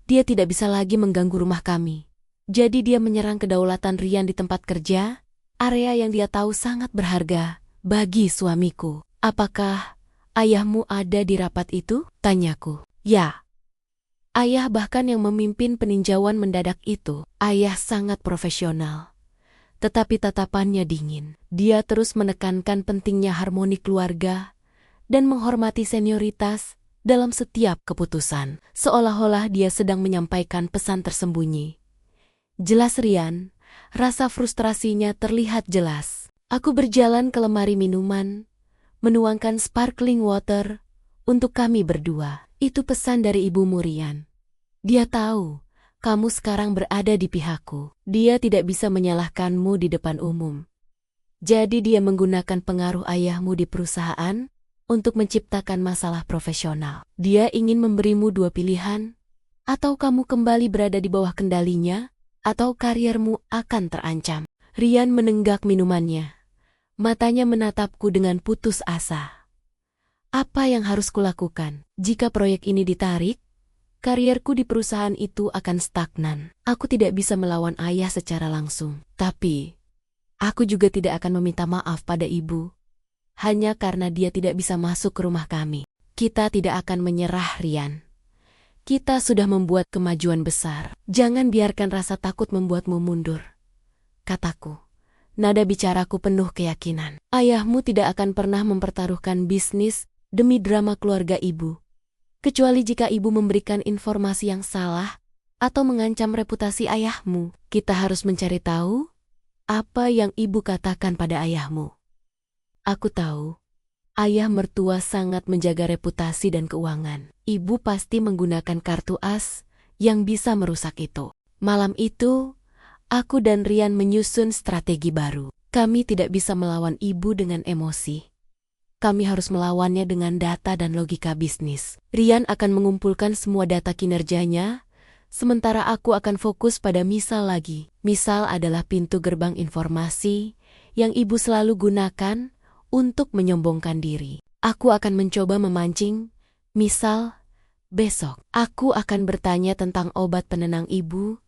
Dia tidak bisa lagi mengganggu rumah kami. Jadi dia menyerang kedaulatan Rian di tempat kerja, area yang dia tahu sangat berharga bagi suamiku. Apakah ayahmu ada di rapat itu? Tanyaku. Ya. Ayah bahkan yang memimpin peninjauan mendadak itu. Ayah sangat profesional. Tetapi tatapannya dingin. Dia terus menekankan pentingnya harmoni keluarga dan menghormati senioritas dalam setiap keputusan. Seolah-olah dia sedang menyampaikan pesan tersembunyi. Jelas Rian, rasa frustrasinya terlihat jelas. Aku berjalan ke lemari minuman, menuangkan sparkling water untuk kami berdua. Itu pesan dari ibumu Rian. Dia tahu kamu sekarang berada di pihakku. Dia tidak bisa menyalahkanmu di depan umum. Jadi dia menggunakan pengaruh ayahmu di perusahaan untuk menciptakan masalah profesional. Dia ingin memberimu 2 pilihan, atau kamu kembali berada di bawah kendalinya, atau kariermu akan terancam. Rian menenggak minumannya. Matanya menatapku dengan putus asa. Apa yang harus kulakukan? Jika proyek ini ditarik, Karierku di perusahaan itu akan stagnan. Aku tidak bisa melawan ayah secara langsung. Tapi, aku juga tidak akan meminta maaf pada ibu. Hanya karena dia tidak bisa masuk ke rumah kami. Kita tidak akan menyerah, Rian. Kita sudah membuat kemajuan besar. Jangan biarkan rasa takut membuatmu mundur, kataku. Nada bicaraku penuh keyakinan. Ayahmu tidak akan pernah mempertaruhkan bisnis demi drama keluarga ibu. Kecuali jika ibu memberikan informasi yang salah atau mengancam reputasi ayahmu. Kita harus mencari tahu apa yang ibu katakan pada ayahmu. Aku tahu, ayah mertua sangat menjaga reputasi dan keuangan. Ibu pasti menggunakan kartu as yang bisa merusak itu. Malam itu, aku dan Rian menyusun strategi baru. Kami tidak bisa melawan ibu dengan emosi. Kami harus melawannya dengan data dan logika bisnis. Rian akan mengumpulkan semua data kinerjanya, sementara aku akan fokus pada Misal lagi. Misal adalah pintu gerbang informasi yang ibu selalu gunakan untuk menyombongkan diri. Aku akan mencoba memancing Misal. Besok, aku akan bertanya tentang obat penenang ibu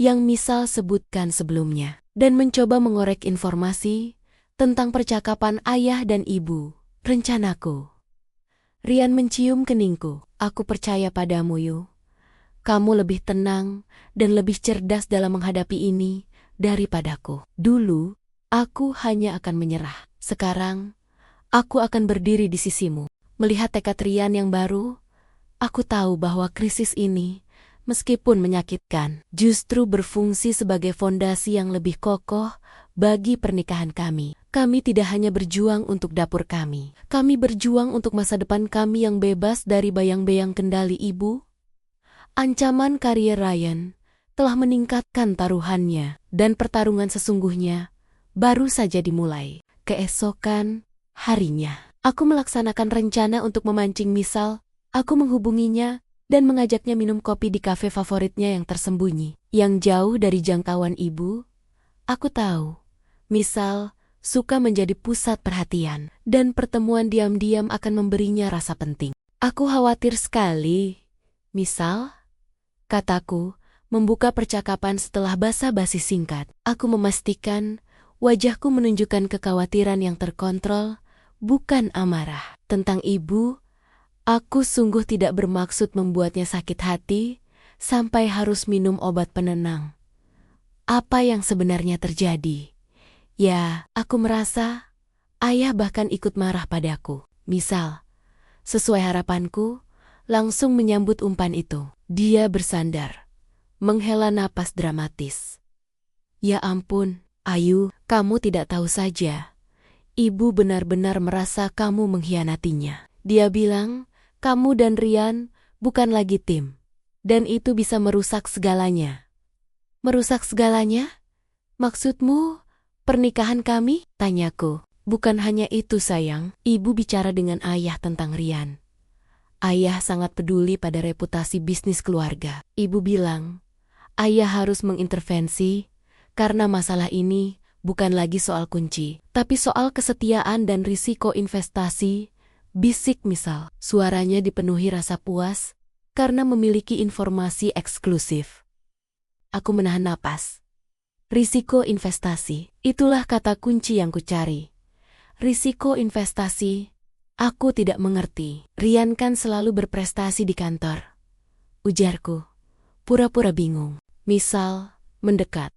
yang Misal sebutkan sebelumnya, dan mencoba mengorek informasi tentang percakapan ayah dan ibu. Rencanaku. Rian mencium keningku. Aku percaya padamu, Yu. Kamu lebih tenang dan lebih cerdas dalam menghadapi ini daripadaku. Dulu, aku hanya akan menyerah. Sekarang, aku akan berdiri di sisimu. Melihat tekad Rian yang baru, aku tahu bahwa krisis ini, meskipun menyakitkan, justru berfungsi sebagai fondasi yang lebih kokoh bagi pernikahan kami. Kami tidak hanya berjuang untuk dapur kami. Kami berjuang untuk masa depan kami yang bebas dari bayang-bayang kendali ibu. Ancaman karier Ryan telah meningkatkan taruhannya, dan pertarungan sesungguhnya baru saja dimulai. Keesokan harinya, aku melaksanakan rencana untuk memancing Misal. Aku menghubunginya dan mengajaknya minum kopi di kafe favoritnya yang tersembunyi, yang jauh dari jangkauan ibu. Aku tahu, Misal suka menjadi pusat perhatian, dan pertemuan diam-diam akan memberinya rasa penting. Aku khawatir sekali, Misal, kataku, membuka percakapan setelah basa-basi singkat. Aku memastikan wajahku menunjukkan kekhawatiran yang terkontrol, bukan amarah. Tentang ibu, aku sungguh tidak bermaksud membuatnya sakit hati sampai harus minum obat penenang. Apa yang sebenarnya terjadi? Ya, aku merasa ayah bahkan ikut marah padaku. Misal, sesuai harapanku, langsung menyambut umpan itu. Dia bersandar, menghela napas dramatis. Ya ampun, Ayu, kamu tidak tahu saja. Ibu benar-benar merasa kamu mengkhianatinya. Dia bilang, kamu dan Rian bukan lagi tim. Dan itu bisa merusak segalanya. Merusak segalanya? Maksudmu, pernikahan kami? Tanyaku. Bukan hanya itu sayang, ibu bicara dengan ayah tentang Rian. Ayah sangat peduli pada reputasi bisnis keluarga. Ibu bilang, ayah harus mengintervensi karena masalah ini bukan lagi soal kunci, tapi soal kesetiaan dan risiko investasi. Bisik Misal. Suaranya dipenuhi rasa puas karena memiliki informasi eksklusif. Aku menahan napas. Risiko investasi, itulah kata kunci yang kucari. Risiko investasi, aku tidak mengerti. Rian kan selalu berprestasi di kantor, ujarku, pura-pura bingung. Misal mendekat,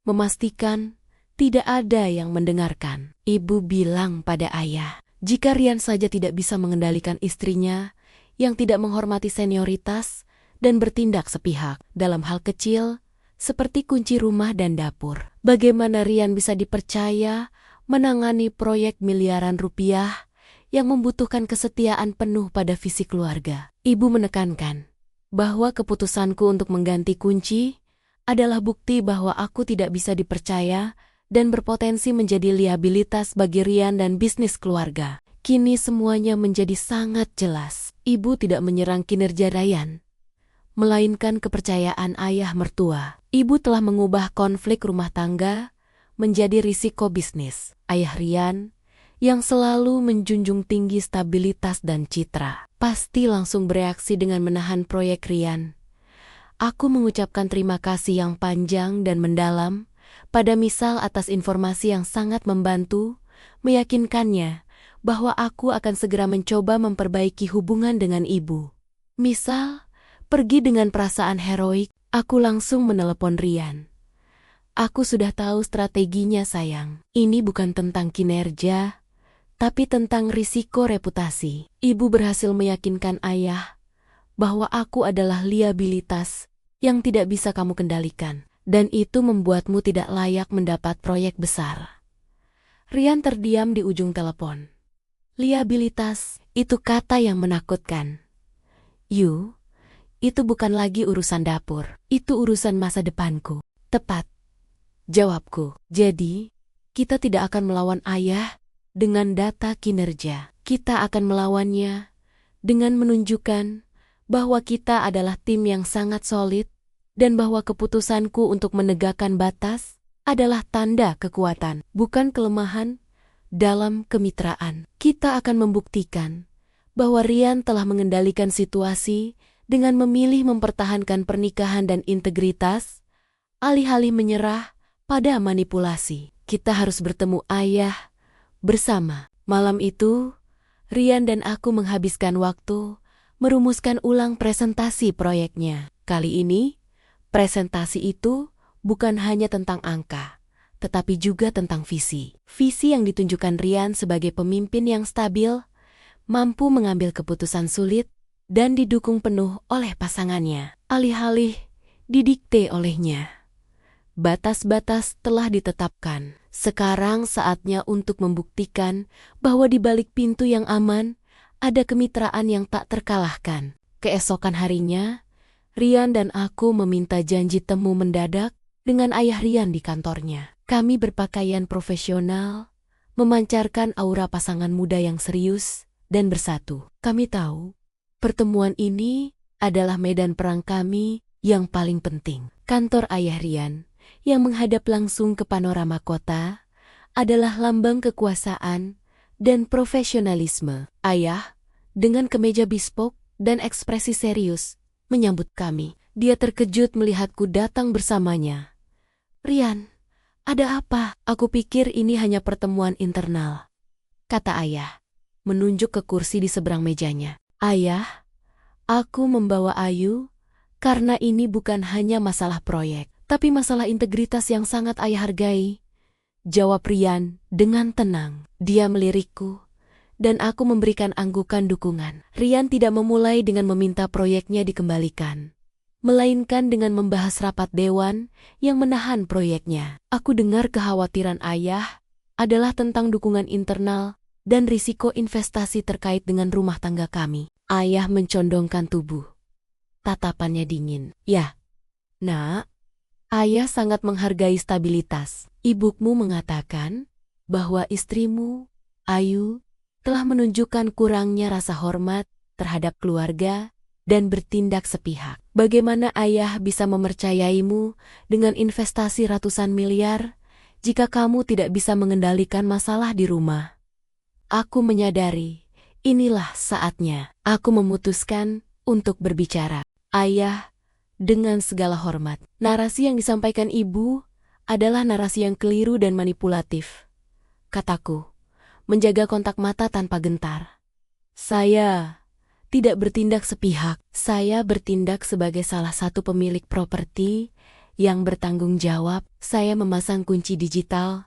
memastikan tidak ada yang mendengarkan. Ibu bilang pada ayah, jika Rian saja tidak bisa mengendalikan istrinya yang tidak menghormati senioritas dan bertindak sepihak dalam hal kecil seperti kunci rumah dan dapur, bagaimana Rian bisa dipercaya menangani proyek miliaran rupiah yang membutuhkan kesetiaan penuh pada visi keluarga? Ibu menekankan bahwa keputusanku untuk mengganti kunci adalah bukti bahwa aku tidak bisa dipercaya dan berpotensi menjadi liabilitas bagi Rian dan bisnis keluarga. Kini semuanya menjadi sangat jelas. Ibu tidak menyerang kinerja Ryan, melainkan kepercayaan ayah mertua. Ibu telah mengubah konflik rumah tangga menjadi risiko bisnis. Ayah Rian, yang selalu menjunjung tinggi stabilitas dan citra, pasti langsung bereaksi dengan menahan proyek Rian. Aku mengucapkan terima kasih yang panjang dan mendalam pada Misal atas informasi yang sangat membantu, meyakinkannya bahwa aku akan segera mencoba memperbaiki hubungan dengan ibu. Misal pergi dengan perasaan heroik. Aku langsung menelepon Rian. Aku sudah tahu strateginya sayang. Ini bukan tentang kinerja, tapi tentang risiko reputasi. Ibu berhasil meyakinkan ayah bahwa aku adalah liabilitas yang tidak bisa kamu kendalikan, dan itu membuatmu tidak layak mendapat proyek besar. Rian terdiam di ujung telepon. Liabilitas, itu kata yang menakutkan. Itu bukan lagi urusan dapur, itu urusan masa depanku. Tepat, jawabku. Jadi, kita tidak akan melawan ayah dengan data kinerja. Kita akan melawannya dengan menunjukkan bahwa kita adalah tim yang sangat solid dan bahwa keputusanku untuk menegakkan batas adalah tanda kekuatan, bukan kelemahan dalam kemitraan. Kita akan membuktikan bahwa Rian telah mengendalikan situasi dengan memilih mempertahankan pernikahan dan integritas, alih-alih menyerah pada manipulasi. Kita harus bertemu ayah bersama. Malam itu, Rian dan aku menghabiskan waktu merumuskan ulang presentasi proyeknya. Kali ini, presentasi itu bukan hanya tentang angka, tetapi juga tentang visi. Visi yang ditunjukkan Rian sebagai pemimpin yang stabil, mampu mengambil keputusan sulit, dan didukung penuh oleh pasangannya, alih-alih didikte olehnya. Batas-batas telah ditetapkan. Sekarang saatnya untuk membuktikan bahwa di balik pintu yang aman, ada kemitraan yang tak terkalahkan. Keesokan harinya, Rian dan aku meminta janji temu mendadak dengan ayah Rian di kantornya. Kami berpakaian profesional, memancarkan aura pasangan muda yang serius dan bersatu. Kami tahu, pertemuan ini adalah medan perang kami yang paling penting. Kantor ayah Rian, yang menghadap langsung ke panorama kota, adalah lambang kekuasaan dan profesionalisme. Ayah, dengan kemeja bespoke dan ekspresi serius, menyambut kami. Dia terkejut melihatku datang bersamanya. Rian, ada apa? Aku pikir ini hanya pertemuan internal, kata ayah, menunjuk ke kursi di seberang mejanya. Ayah, aku membawa Ayu karena ini bukan hanya masalah proyek, tapi masalah integritas yang sangat ayah hargai, jawab Rian dengan tenang. Dia melirikku, dan aku memberikan anggukan dukungan. Rian tidak memulai dengan meminta proyeknya dikembalikan, melainkan dengan membahas rapat dewan yang menahan proyeknya. Aku dengar kekhawatiran ayah adalah tentang dukungan internal dan risiko investasi terkait dengan rumah tangga kami. Ayah mencondongkan tubuh. Tatapannya dingin. Ya, Nak, ayah sangat menghargai stabilitas. Ibumu mengatakan bahwa istrimu, Ayu, telah menunjukkan kurangnya rasa hormat terhadap keluarga dan bertindak sepihak. Bagaimana ayah bisa mempercayaimu dengan investasi ratusan miliar jika kamu tidak bisa mengendalikan masalah di rumah? Aku menyadari, inilah saatnya. Aku memutuskan untuk berbicara. Ayah, dengan segala hormat, narasi yang disampaikan ibu adalah narasi yang keliru dan manipulatif, kataku, menjaga kontak mata tanpa gentar. Saya tidak bertindak sepihak. Saya bertindak sebagai salah satu pemilik properti yang bertanggung jawab. Saya memasang kunci digital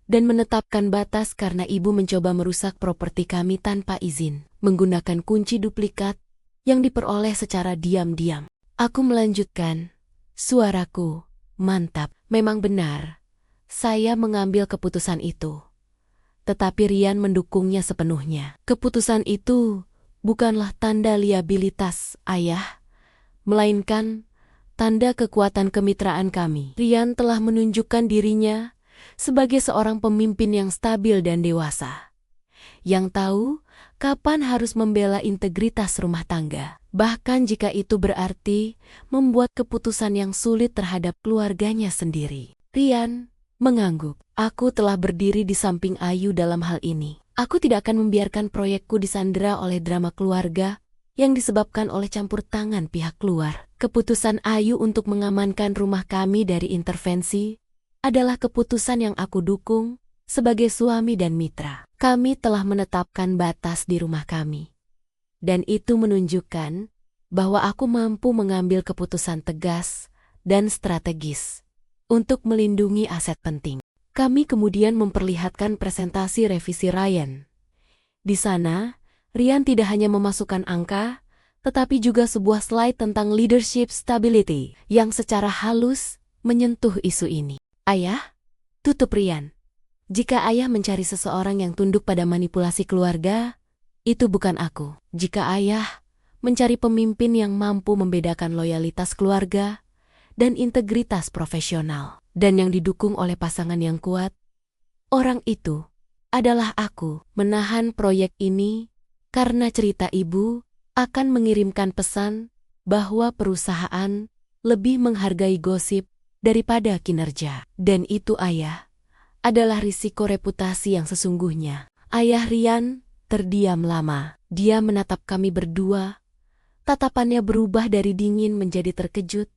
dan menetapkan batas karena ibu mencoba merusak properti kami tanpa izin, menggunakan kunci duplikat yang diperoleh secara diam-diam. Aku melanjutkan, suaraku mantap. Memang benar, saya mengambil keputusan itu. Tetapi Rian mendukungnya sepenuhnya. Keputusan itu bukanlah tanda liabilitas ayah, melainkan tanda kekuatan kemitraan kami. Rian telah menunjukkan dirinya sebagai seorang pemimpin yang stabil dan dewasa, yang tahu kapan harus membela integritas rumah tangga, bahkan jika itu berarti membuat keputusan yang sulit terhadap keluarganya sendiri. Rian mengangguk. Aku telah berdiri di samping Ayu dalam hal ini. Aku tidak akan membiarkan proyekku disandera oleh drama keluarga yang disebabkan oleh campur tangan pihak luar. Keputusan Ayu untuk mengamankan rumah kami dari intervensi adalah keputusan yang aku dukung sebagai suami dan mitra. Kami telah menetapkan batas di rumah kami. Dan itu menunjukkan bahwa aku mampu mengambil keputusan tegas dan strategis untuk melindungi aset penting. Kami kemudian memperlihatkan presentasi revisi Ryan. Di sana, Ryan tidak hanya memasukkan angka, tetapi juga sebuah slide tentang leadership stability yang secara halus menyentuh isu ini. Ayah, tutup Ryan. Jika ayah mencari seseorang yang tunduk pada manipulasi keluarga, itu bukan aku. Jika ayah mencari pemimpin yang mampu membedakan loyalitas keluarga dan integritas profesional, dan yang didukung oleh pasangan yang kuat, orang itu adalah aku. Menahan proyek ini karena cerita ibu akan mengirimkan pesan bahwa perusahaan lebih menghargai gosip daripada kinerja. Dan itu ayah adalah risiko reputasi yang sesungguhnya. Ayah Ryan terdiam lama. Dia menatap kami berdua. Tatapannya berubah dari dingin menjadi terkejut,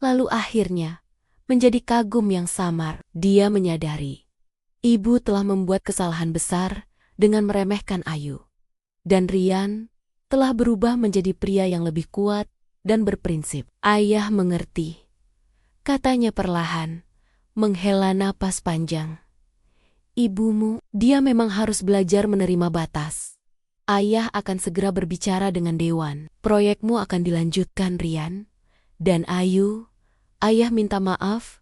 lalu akhirnya menjadi kagum yang samar. Dia menyadari ibu telah membuat kesalahan besar dengan meremehkan Ayu. Dan Ryan telah berubah menjadi pria yang lebih kuat dan berprinsip. Ayah mengerti, katanya perlahan, menghela napas panjang. Ibumu, dia memang harus belajar menerima batas. Ayah akan segera berbicara dengan Dewan. Proyekmu akan dilanjutkan, Ryan. Dan Ayu, ayah minta maaf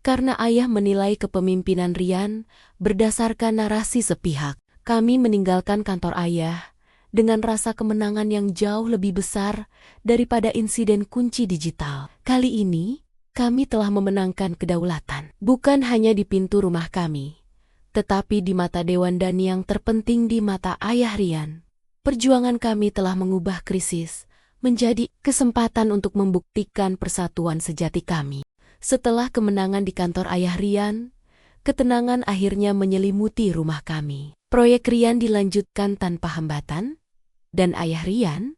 karena ayah menilai kepemimpinan Ryan berdasarkan narasi sepihak. Kami meninggalkan kantor ayah dengan rasa kemenangan yang jauh lebih besar daripada insiden kunci digital. Kali ini, kami telah memenangkan kedaulatan. Bukan hanya di pintu rumah kami, tetapi di mata Dewan dan yang terpenting di mata ayah Ryan. Perjuangan kami telah mengubah krisis menjadi kesempatan untuk membuktikan persatuan sejati kami. Setelah kemenangan di kantor ayah Ryan, ketenangan akhirnya menyelimuti rumah kami. Proyek Ryan dilanjutkan tanpa hambatan, dan ayah Ryan,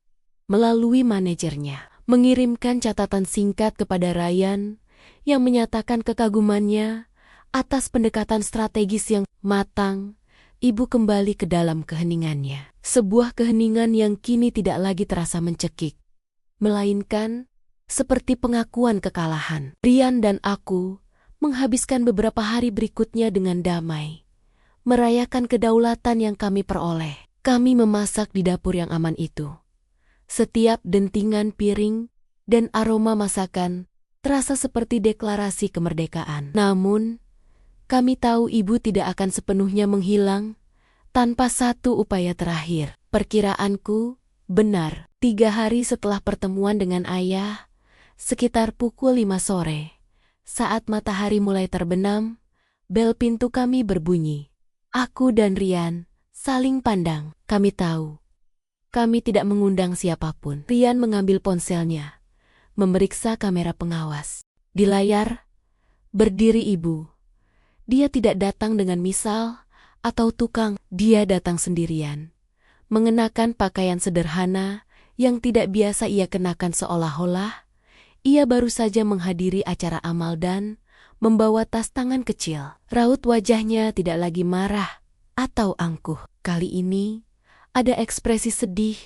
melalui manajernya, mengirimkan catatan singkat kepada Ryan yang menyatakan kekagumannya atas pendekatan strategis yang matang. Ibu kembali ke dalam keheningannya. Sebuah keheningan yang kini tidak lagi terasa mencekik, melainkan seperti pengakuan kekalahan. Ryan dan aku menghabiskan beberapa hari berikutnya dengan damai, merayakan kedaulatan yang kami peroleh. Kami memasak di dapur yang aman itu. Setiap dentingan piring dan aroma masakan terasa seperti deklarasi kemerdekaan. Namun, kami tahu ibu tidak akan sepenuhnya menghilang tanpa satu upaya terakhir. Perkiraanku benar. 3 hari setelah pertemuan dengan ayah, sekitar pukul 5 sore, saat matahari mulai terbenam, bel pintu kami berbunyi. Aku dan Ryan saling pandang. Kami tahu kami tidak mengundang siapapun. Ryan mengambil ponselnya, memeriksa kamera pengawas. Di layar, berdiri ibu. Dia tidak datang dengan misal atau tukang. Dia datang sendirian, mengenakan pakaian sederhana yang tidak biasa ia kenakan, seolah-olah ia baru saja menghadiri acara amal dan membawa tas tangan kecil. Raut wajahnya tidak lagi marah atau angkuh. Kali ini ada ekspresi sedih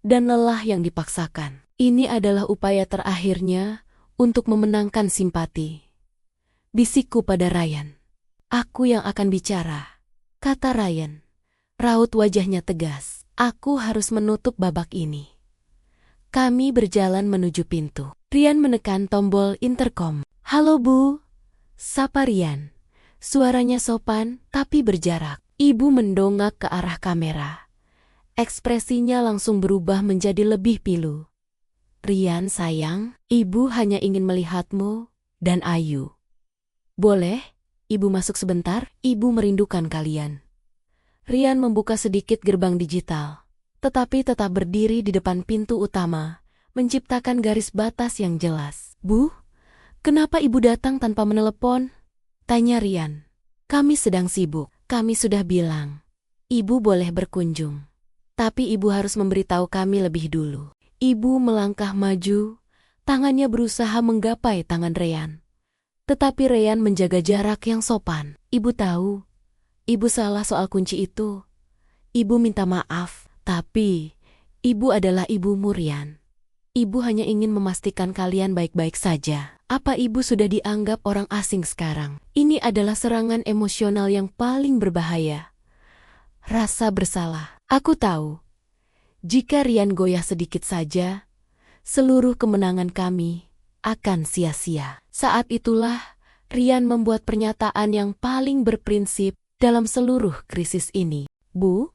dan lelah yang dipaksakan. Ini adalah upaya terakhirnya untuk memenangkan simpati. Bisikku pada Ryan. Aku yang akan bicara, kata Ryan. Raut wajahnya tegas. Aku harus menutup babak ini. Kami berjalan menuju pintu. Ryan menekan tombol intercom. Halo Bu, sapa Ryan. Suaranya sopan tapi berjarak. Ibu mendongak ke arah kamera. Ekspresinya langsung berubah menjadi lebih pilu. Ryan sayang, ibu hanya ingin melihatmu dan Ayu. Boleh? Ibu masuk sebentar, ibu merindukan kalian. Ryan membuka sedikit gerbang digital, tetapi tetap berdiri di depan pintu utama, menciptakan garis batas yang jelas. Bu, kenapa ibu datang tanpa menelepon? Tanya Ryan. Kami sedang sibuk. Kami sudah bilang, ibu boleh berkunjung. Tapi ibu harus memberitahu kami lebih dulu. Ibu melangkah maju, tangannya berusaha menggapai tangan Ryan. Tetapi Ryan menjaga jarak yang sopan. Ibu tahu, ibu salah soal kunci itu. Ibu minta maaf, tapi ibu adalah ibumu, Ryan. Ibu hanya ingin memastikan kalian baik-baik saja. Apa ibu sudah dianggap orang asing sekarang? Ini adalah serangan emosional yang paling berbahaya. Rasa bersalah. Aku tahu, jika Ryan goyah sedikit saja, seluruh kemenangan kami akan sia-sia. Saat itulah Ryan membuat pernyataan yang paling berprinsip dalam seluruh krisis ini. Bu,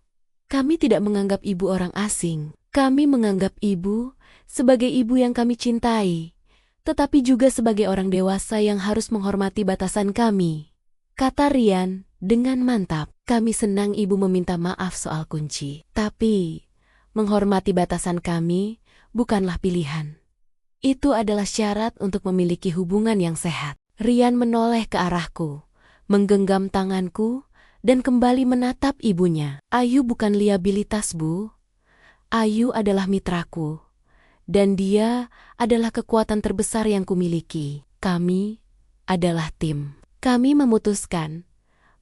kami tidak menganggap ibu orang asing. Kami menganggap ibu sebagai ibu yang kami cintai, tetapi juga sebagai orang dewasa yang harus menghormati batasan kami, kata Ryan dengan mantap. Kami senang ibu meminta maaf soal kunci, tapi menghormati batasan kami bukanlah pilihan. Itu adalah syarat untuk memiliki hubungan yang sehat. Ryan menoleh ke arahku, menggenggam tanganku, dan kembali menatap ibunya. Ayu bukan liabilitas, Bu. Ayu adalah mitraku, dan dia adalah kekuatan terbesar yang kumiliki. Kami adalah tim. Kami memutuskan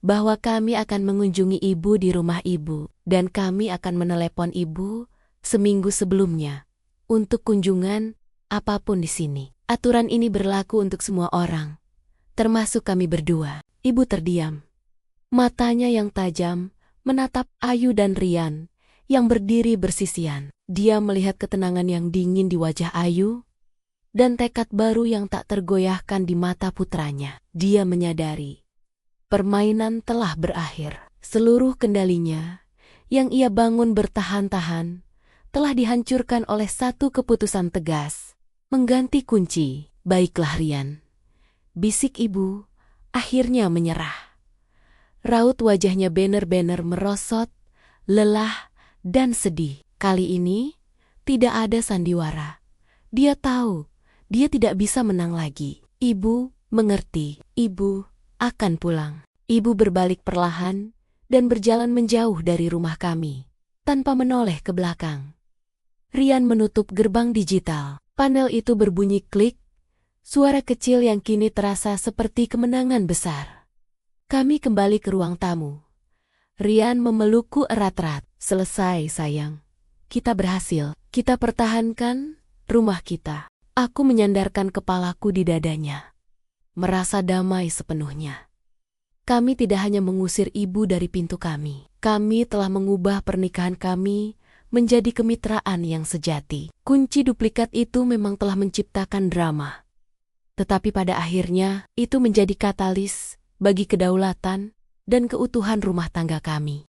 bahwa kami akan mengunjungi ibu di rumah ibu, dan kami akan menelepon ibu seminggu sebelumnya untuk kunjungan apapun di sini. Aturan ini berlaku untuk semua orang, termasuk kami berdua. Ibu terdiam. Matanya yang tajam menatap Ayu dan Ryan yang berdiri bersisian. Dia melihat ketenangan yang dingin di wajah Ayu dan tekad baru yang tak tergoyahkan di mata putranya. Dia menyadari permainan telah berakhir. Seluruh kendalinya yang ia bangun bertahan-tahan telah dihancurkan oleh satu keputusan tegas. Mengganti kunci. Baiklah, Ryan, bisik ibu, akhirnya menyerah. Raut wajahnya benar-benar merosot, lelah, dan sedih. Kali ini tidak ada sandiwara. Dia tahu dia tidak bisa menang lagi. Ibu mengerti. Ibu akan pulang. Ibu berbalik perlahan dan berjalan menjauh dari rumah kami, tanpa menoleh ke belakang. Ryan menutup gerbang digital. Panel itu berbunyi klik, suara kecil yang kini terasa seperti kemenangan besar. Kami kembali ke ruang tamu. Ryan memelukku erat-erat. Selesai, sayang. Kita berhasil. Kita pertahankan rumah kita. Aku menyandarkan kepalaku di dadanya, merasa damai sepenuhnya. Kami tidak hanya mengusir ibu dari pintu kami. Kami telah mengubah pernikahan kami menjadi kemitraan yang sejati. Kunci duplikat itu memang telah menciptakan drama, tetapi pada akhirnya itu menjadi katalis bagi kedaulatan dan keutuhan rumah tangga kami.